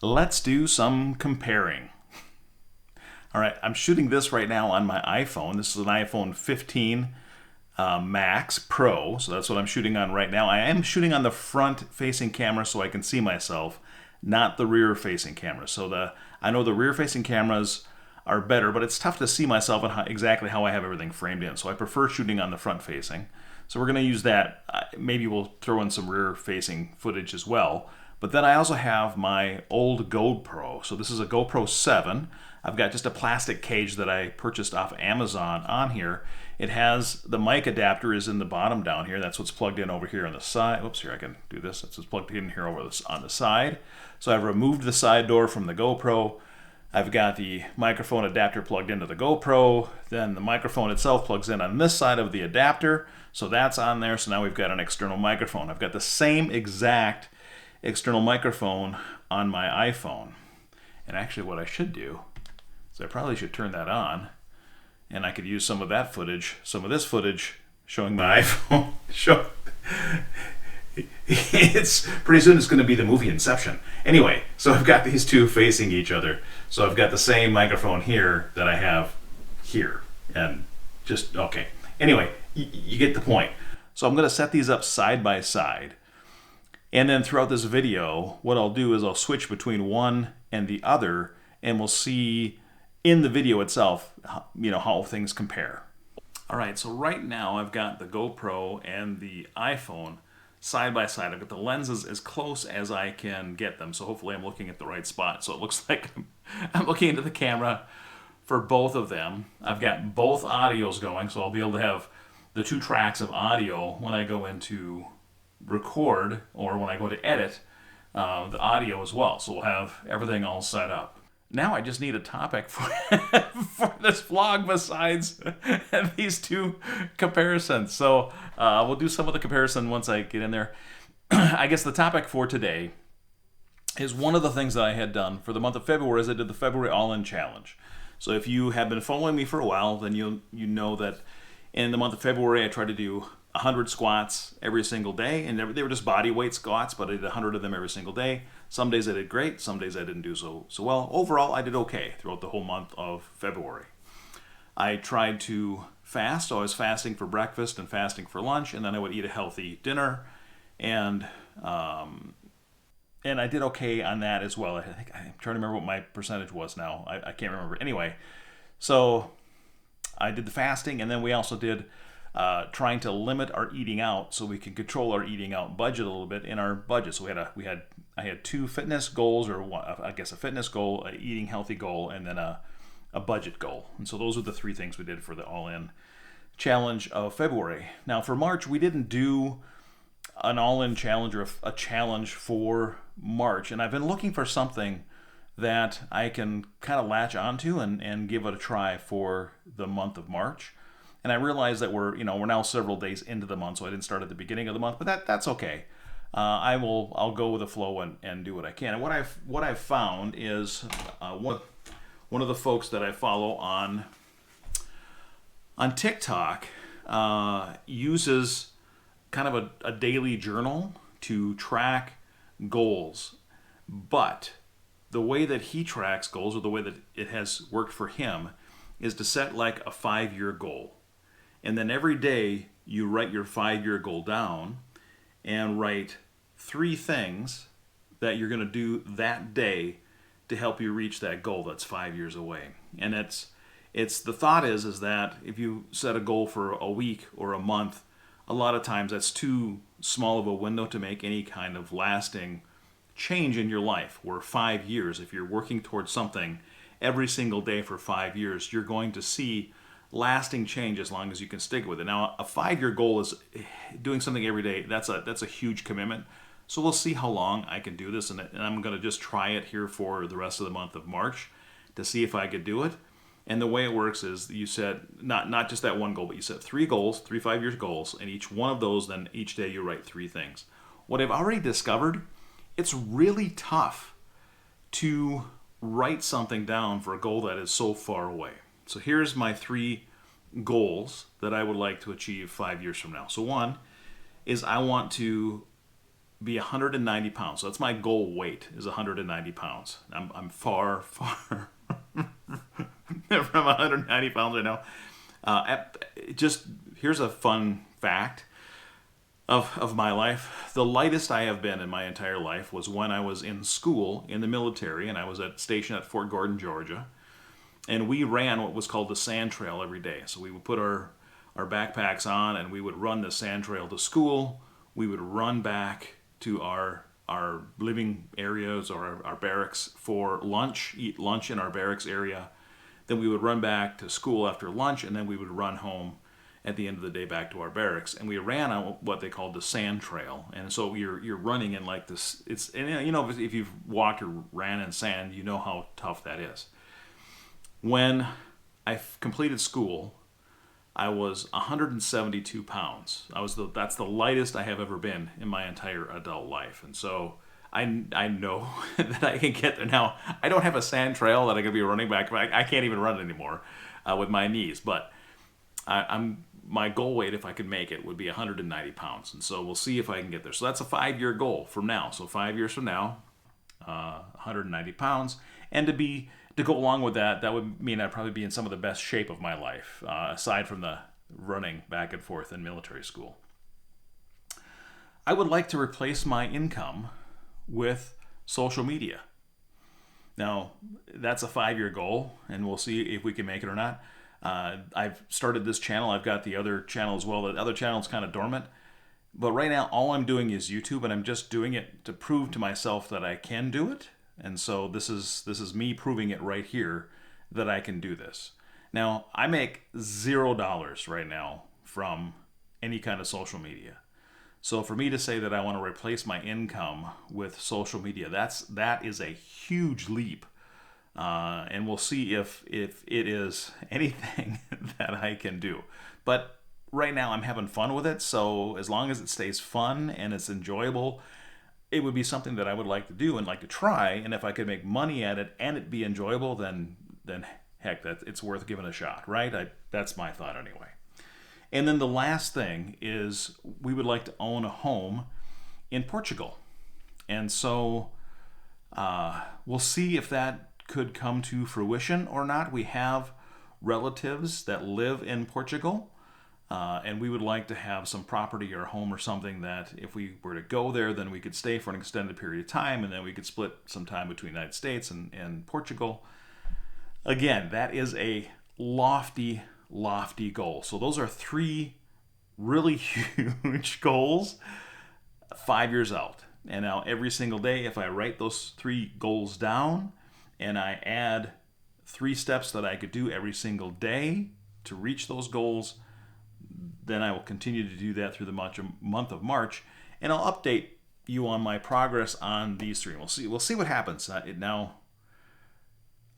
Let's do some comparing. All right, I'm shooting this right now on my iPhone. This is an iPhone 15 Max Pro, so that's what I'm shooting on right now. I am shooting on the front-facing camera so I can see myself, not the rear-facing camera. So I know the rear-facing cameras are better, but it's tough to see myself and exactly how I have everything framed in. So I prefer shooting on the front-facing. So we're going to use that. Maybe we'll throw in some rear-facing footage as well. But then I also have my old GoPro. So this is a GoPro 7. I've got just a plastic cage that I purchased off Amazon on here. It has the mic adapter is in the bottom down here. That's what's plugged in over here on the side. Oops, here I can do this. That's what's plugged in here over on the side. So I've removed the side door from the GoPro. I've got the microphone adapter plugged into the GoPro. Then the microphone itself plugs in on this side of the adapter. So that's on there. So now we've got an external microphone. I've got the same exact external microphone on my iPhone. And actually what I should do is I probably should turn that on, and I could use some of that footage, some of this footage showing my iPhone. It's pretty soon it's going to be the movie Inception. Anyway, so I've got these two facing each other. So I've got the same microphone here that I have here. And just, okay. Anyway, you get the point. So I'm going to set these up side by side. And then throughout this video, what I'll do is I'll switch between one and the other, and we'll see in the video itself, how things compare. All right, so right now I've got the GoPro and the iPhone side by side. I've got the lenses as close as I can get them, so hopefully I'm looking at the right spot. So it looks like I'm looking into the camera for both of them. I've got both audios going, so I'll be able to have the two tracks of audio when I go into record or when I go to edit the audio as well. So we'll have everything all set up. Now I just need a topic for, for this vlog besides these two comparisons. So we'll do some of the comparison once I get in there. I guess the topic for today is one of the things that I had done for the month of February is I did the February All-In Challenge. So if you have been following me for a while, then you know that in the month of February I tried to do 100 squats every single day, and they were just body weight squats, but I did 100 of them every single day. Some days I did great, some days I didn't do so well. Overall, I did okay throughout the whole month of February. I tried to fast, so I was fasting for breakfast and fasting for lunch, and then I would eat a healthy dinner, and I did okay on that as well. I'm trying to remember what my percentage was now. I can't remember. Anyway, so I did the fasting, and then we also did trying to limit our eating out so we can control our eating out budget a little bit in our budget. So I had two fitness goals, or one, I guess a fitness goal, a eating healthy goal, and then a budget goal. And so those are the three things we did for the All-In Challenge of February. Now for March, we didn't do an All-In Challenge or a challenge for March, and I've been looking for something that I can kind of latch onto and give it a try for the month of March. And I realize that we're now several days into the month, so I didn't start at the beginning of the month, but that's okay. I'll go with the flow and do what I can. And what I've found is one of the folks that I follow on TikTok uses kind of a daily journal to track goals, but the way that he tracks goals, or the way that it has worked for him, is to set like a 5-year goal. And then every day you write your 5-year goal down and write 3 things that you're going to do that day to help you reach that goal that's 5 years away. And it's the thought is that if you set a goal for a week or a month, a lot of times that's too small of a window to make any kind of lasting change in your life. Where 5 years, if you're working towards something every single day for 5 years, you're going to see lasting change as long as you can stick with it. Now, a 5-year goal is doing something every day. That's a huge commitment. So we'll see how long I can do this, and I'm going to just try it here for the rest of the month of March to see if I could do it. And the way it works is you set not just that one goal, but you set 3 goals, 3 5-year goals, and each one of those, then each day you write 3 things. What I've already discovered, it's really tough to write something down for a goal that is so far away. So here's my 3 goals that I would like to achieve 5 years from now. So one is I want to be 190 pounds. So that's my goal weight, is 190 pounds. I'm far, far from 190 pounds right now. Just here's a fun fact of my life. The lightest I have been in my entire life was when I was in school in the military, and I was stationed at Fort Gordon, Georgia. And we ran what was called the sand trail every day. So we would put our backpacks on, and we would run the sand trail to school. We would run back to our living areas or our barracks for lunch, eat lunch in our barracks area. Then we would run back to school after lunch, and then we would run home at the end of the day back to our barracks. And we ran on what they called the sand trail. And so you're running in like this. And if you've walked or ran in sand, you know how tough that is. When I completed school, I was 172 pounds. That's the lightest I have ever been in my entire adult life. And so I know that I can get there. Now, I don't have a sand trail that I can be running back. I can't even run anymore with my knees. But my goal weight, if I could make it, would be 190 pounds. And so we'll see if I can get there. So that's a 5-year goal from now. So 5 years from now, 190 pounds. And to go along with that, that would mean I'd probably be in some of the best shape of my life, aside from the running back and forth in military school. I would like to replace my income with social media. Now, that's a 5-year goal, and we'll see if we can make it or not. I've started this channel. I've got the other channel as well. The other channel's kind of dormant. But right now, all I'm doing is YouTube, and I'm just doing it to prove to myself that I can do it. And so this is me proving it right here that I can do this. Now, I make $0 right now from any kind of social media. So for me to say that I want to replace my income with social media, that is a huge leap. And we'll see if it is anything that I can do. But right now I'm having fun with it, so as long as it stays fun and it's enjoyable, it would be something that I would like to do and like to try. And if I could make money at it and it be enjoyable, then heck, it's worth giving a shot, right? That's my thought anyway. And then the last thing is we would like to own a home in Portugal. And so we'll see if that could come to fruition or not. We have relatives that live in Portugal. And we would like to have some property or home or something that if we were to go there, then we could stay for an extended period of time, and then we could split some time between the United States and Portugal. Again, that is a lofty goal. So those are 3 really huge goals 5 years out. And now every single day, if I write those 3 goals down and I add 3 steps that I could do every single day to reach those goals, then I will continue to do that through the month of March, and I'll update you on my progress on these 3. We'll see what happens. Now,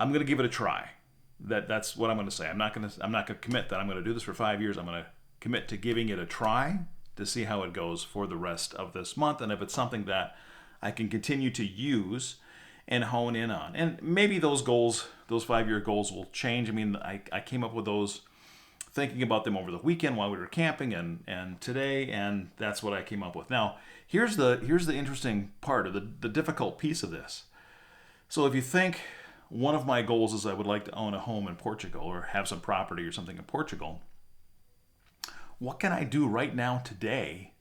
I'm going to give it a try. That's what I'm going to say. I'm not going to commit that I'm going to do this for 5 years. I'm going to commit to giving it a try to see how it goes for the rest of this month, and if it's something that I can continue to use and hone in on. And maybe those goals, those 5-year goals, will change. I mean, I came up with those thinking about them over the weekend while we were camping and today, and that's what I came up with. Now, here's the interesting part of the difficult piece of this. So if you think one of my goals is I would like to own a home in Portugal or have some property or something in Portugal, what can I do right now today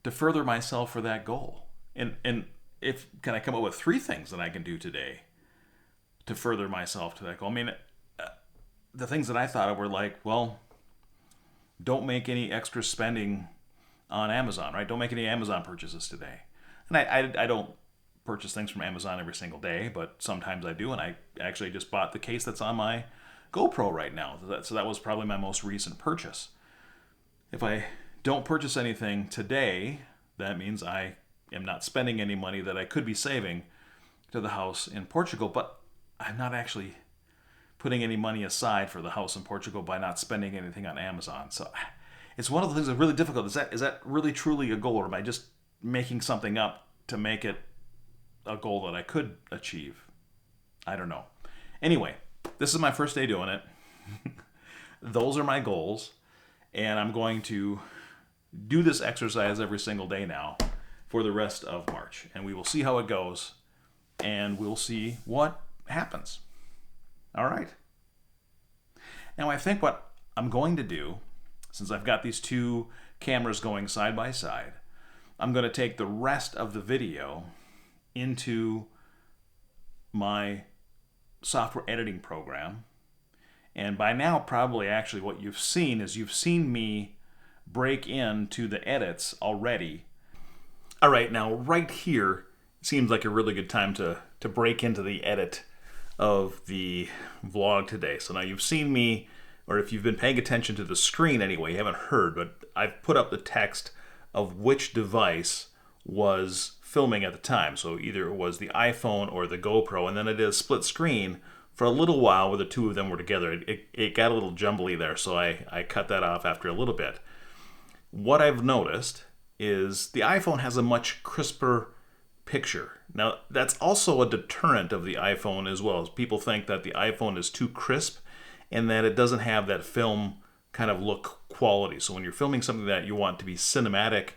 to further myself for that goal? And can I come up with 3 things that I can do today to further myself to that goal? I mean, the things that I thought of were like, well, don't make any extra spending on Amazon, right? Don't make any Amazon purchases today. And I don't purchase things from Amazon every single day, but sometimes I do. And I actually just bought the case that's on my GoPro right now. So that was probably my most recent purchase. If I don't purchase anything today, that means I am not spending any money that I could be saving to the house in Portugal, but I'm not actually putting any money aside for the house in Portugal by not spending anything on Amazon. So it's one of the things that's really difficult. Is that really truly a goal, or am I just making something up to make it a goal that I could achieve? I don't know. Anyway, this is my first day doing it. Those are my goals, and I'm going to do this exercise every single day now for the rest of March. And we will see how it goes, and we'll see what happens. All right. Now, I think what I'm going to do, since I've got these two cameras going side by side, I'm going to take the rest of the video into my software editing program. And by now, probably actually what you've seen is you've seen me break into the edits already. All right, now right here seems like a really good time to break into the edit of the vlog today. So now you've seen me, or if you've been paying attention to the screen anyway, you haven't heard, but I've put up the text of which device was filming at the time. So either it was the iPhone or the GoPro, and then it is split screen for a little while where the two of them were together. It got a little jumbly there, so I cut that off after a little bit. What I've noticed is the iPhone has a much crisper picture. Now, that's also a deterrent of the iPhone as well, as people think that the iPhone is too crisp and that it doesn't have that film kind of look quality. So when you're filming something that you want to be cinematic,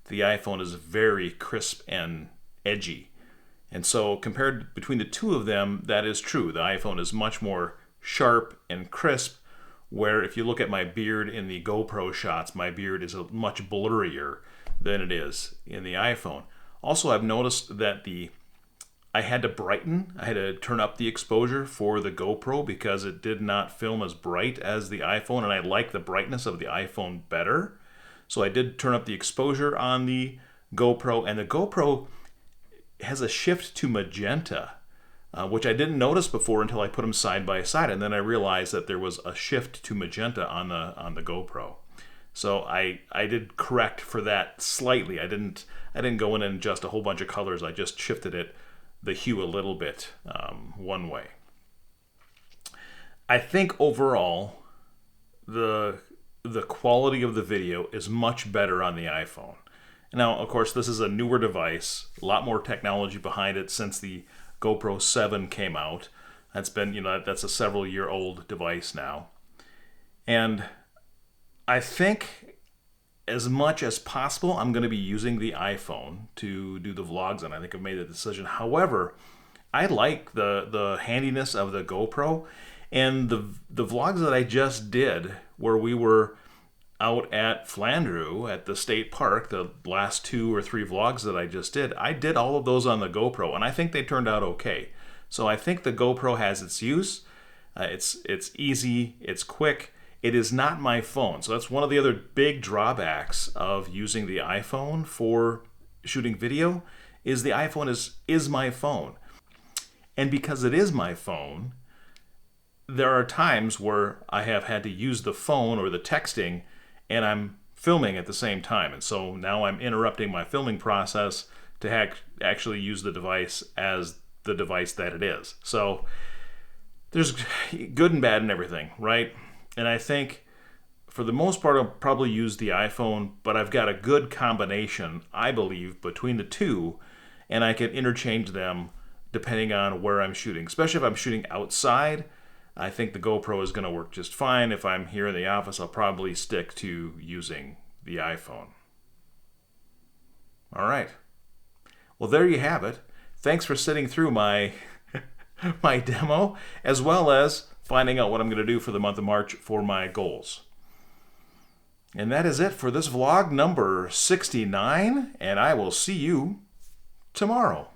the iPhone is very crisp and edgy. And so compared between the two of them, that is true. The iPhone is much more sharp and crisp, where if you look at my beard in the GoPro shots, my beard is much blurrier than it is in the iPhone. Also, I've noticed that I had to turn up the exposure for the GoPro because it did not film as bright as the iPhone, and I like the brightness of the iPhone better. So I did turn up the exposure on the GoPro, and the GoPro has a shift to magenta, which I didn't notice before until I put them side by side, and then I realized that there was a shift to magenta on the GoPro. So I did correct for that slightly. I didn't go in and adjust a whole bunch of colors. I just shifted the hue a little bit one way. I think overall the quality of the video is much better on the iPhone. Now, of course, this is a newer device, a lot more technology behind it since the GoPro 7 came out. That's a several-year-old device now. And I think as much as possible, I'm going to be using the iPhone to do the vlogs, and I think I've made the decision. However, I like the handiness of the GoPro, and the vlogs that I just did where we were out at Flandreau at the state park, the last 2 or 3 vlogs that I just did, I did all of those on the GoPro, and I think they turned out okay. So I think the GoPro has its use. It's easy, it's quick. It is not my phone. So that's one of the other big drawbacks of using the iPhone for shooting video, is the iPhone is my phone. And because it is my phone, there are times where I have had to use the phone or the texting and I'm filming at the same time. And so now I'm interrupting my filming process to actually use the device as the device that it is. So there's good and bad in everything, right? And I think for the most part, I'll probably use the iPhone, but I've got a good combination, I believe, between the two, and I can interchange them depending on where I'm shooting. Especially if I'm shooting outside, I think the GoPro is going to work just fine. If I'm here in the office, I'll probably stick to using the iPhone. All right. Well, there you have it. Thanks for sitting through my my demo, as well as finding out what I'm going to do for the month of March for my goals. And that is it for this vlog number 69, and I will see you tomorrow.